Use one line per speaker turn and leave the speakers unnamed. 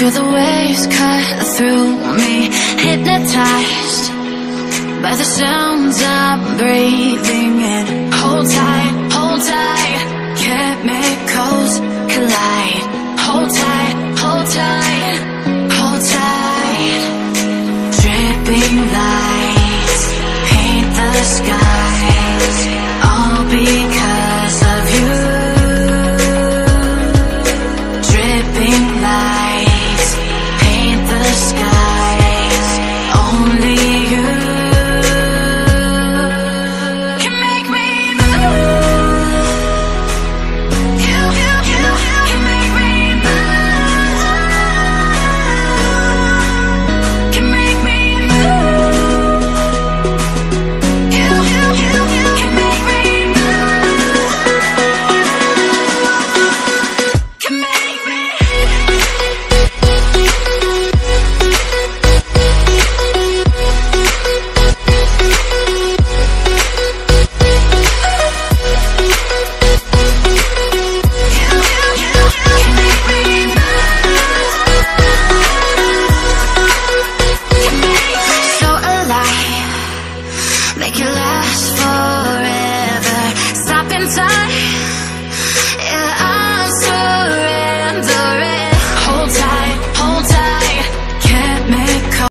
Feel the waves cut through me, hypnotized by the sounds I'm breathing in. Hold tight, chemicals collide. Hold tight, hold tight, hold tight. Dripping lights paint the sky.